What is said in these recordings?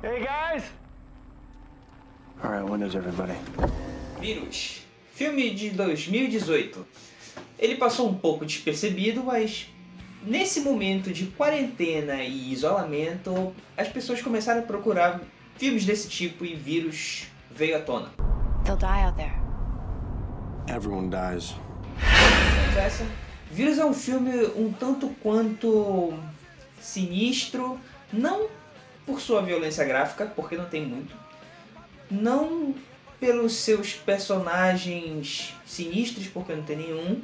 Hey guys! Alright, when is everybody? Vírus. Filme de 2018. Ele passou um pouco despercebido, mas nesse momento de quarentena e isolamento, as pessoas começaram a procurar filmes desse tipo e Vírus veio à tona. They'll die out there. Everyone dies. Vírus é um filme um tanto quanto sinistro, não por sua violência gráfica, porque não tem muito, não pelos seus personagens sinistros, porque não tem nenhum,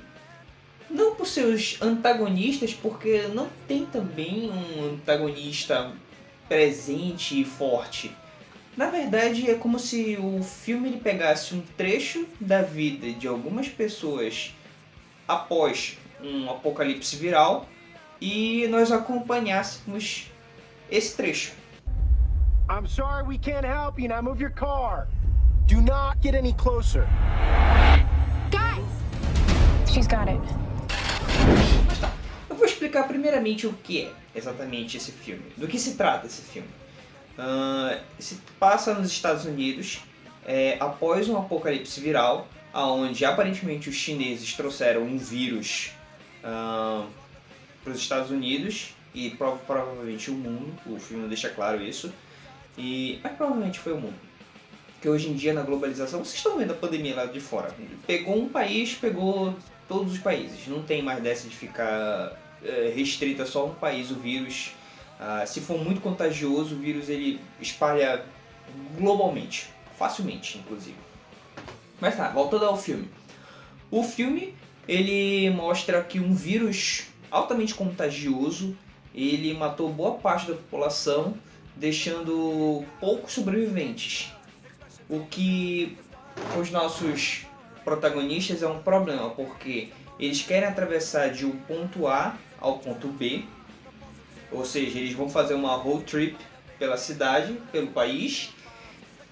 não por seus antagonistas, porque não tem também um antagonista presente e forte. Na verdade, é como se o filme ele pegasse um trecho da vida de algumas pessoas após um apocalipse viral e nós acompanhássemos esse trecho. I'm sorry we can't help you. Now move your car. Do not get any closer. Guys! She's got it. Mas tá, eu vou explicar primeiramente o que é exatamente esse filme. Do que se trata esse filme. Se passa nos Estados Unidos após um apocalipse viral, onde aparentemente os chineses trouxeram um vírus para os Estados Unidos e provavelmente o mundo. O filme não deixa claro isso. Mas provavelmente foi o mundo. Porque hoje em dia na globalização, vocês estão vendo a pandemia lá de fora. Pegou um país, pegou todos os países. Não tem mais dessa de ficar restrita só a um país o vírus. Se for muito contagioso, o vírus ele espalha globalmente. Facilmente, inclusive. Mas tá, voltando ao filme. O filme ele mostra que um vírus altamente contagioso ele matou boa parte da população, deixando poucos sobreviventes. O que os nossos protagonistas é um problema, porque eles querem atravessar de um ponto A ao ponto B, ou seja, eles vão fazer uma road trip pela cidade, pelo país,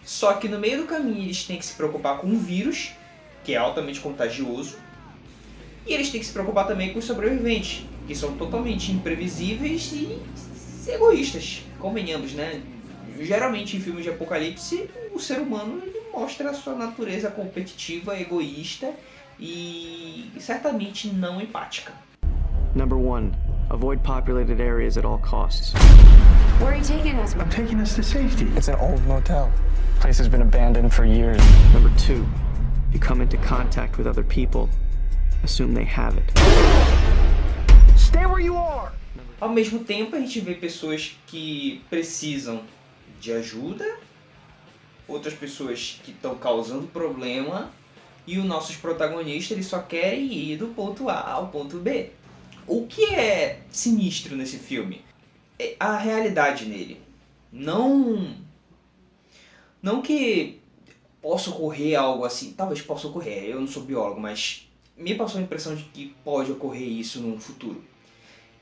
só que no meio do caminho eles têm que se preocupar com um vírus, que é altamente contagioso, e eles têm que se preocupar também com os sobreviventes, que são totalmente imprevisíveis e egoístas, convenhamos, né? Geralmente em filmes de apocalipse, o ser humano ele mostra a sua natureza competitiva, egoísta e certamente não empática. Number 1. Avoid populated areas at all costs. Where are you taking us? I'm taking us to safety. It's an old motel. Place has been abandoned for years. Number 2. If you come into contact with other people, assume they have it. Stay where you are. Ao mesmo tempo, a gente vê pessoas que precisam de ajuda, outras pessoas que estão causando problema, e os nossos protagonistas eles só querem ir do ponto A ao ponto B. O que é sinistro nesse filme é a realidade nele. Não que possa ocorrer algo assim, talvez possa ocorrer, eu não sou biólogo, mas me passou a impressão de que pode ocorrer isso no futuro.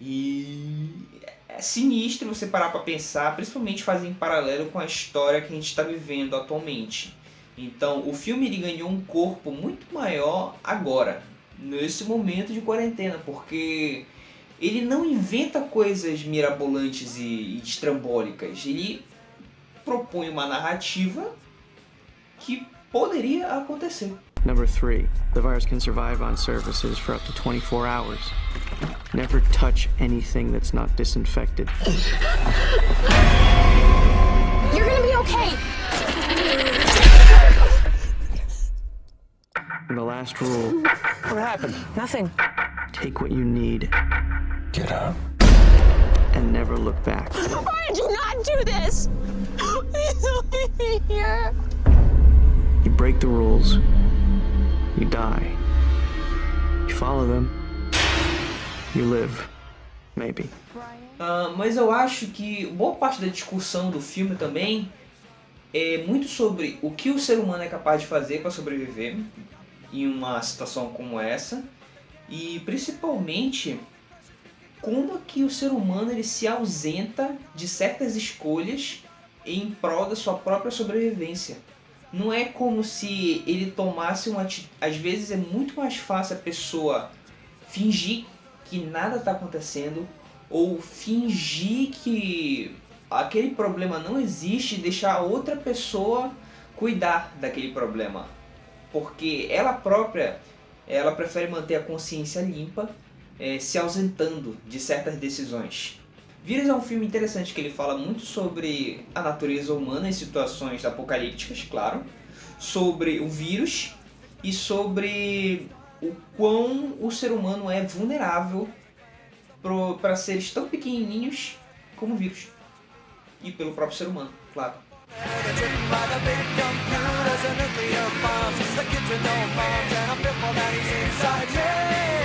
E é sinistro você parar para pensar, principalmente fazer em paralelo com a história que a gente está vivendo atualmente. Então o filme ele ganhou um corpo muito maior agora, nesse momento de quarentena, porque ele não inventa coisas mirabolantes e estrambólicas, ele propõe uma narrativa que poderia acontecer. Number 3. The virus can survive on surfaces for up to 24 hours. Never touch anything that's not disinfected. You're gonna be okay! And the last rule, What happened? Nothing. take what you need Get up. and never look back. Brian, do not do this! Please leave me here. You break the rules, you die. You follow them, you live. Maybe. Mas eu acho que boa parte da discussão do filme também é muito sobre o que o ser humano é capaz de fazer para sobreviver em uma situação como essa, e principalmente como que o ser humano ele se ausenta de certas escolhas em prol da sua própria sobrevivência. Não é como se ele tomasse uma atitude. Às vezes é muito mais fácil a pessoa fingir que nada está acontecendo, ou fingir que aquele problema não existe e deixar outra pessoa cuidar daquele problema. Porque ela própria, ela prefere manter a consciência limpa, se ausentando de certas decisões. Vírus é um filme interessante que ele fala muito sobre a natureza humana em situações apocalípticas, claro, sobre o vírus e sobre o quão o ser humano é vulnerável para seres tão pequenininhos como o vírus. E pelo próprio ser humano, claro. Computers and nuclear bombs, the kids with no moms, and a pimple that he's inside, yeah.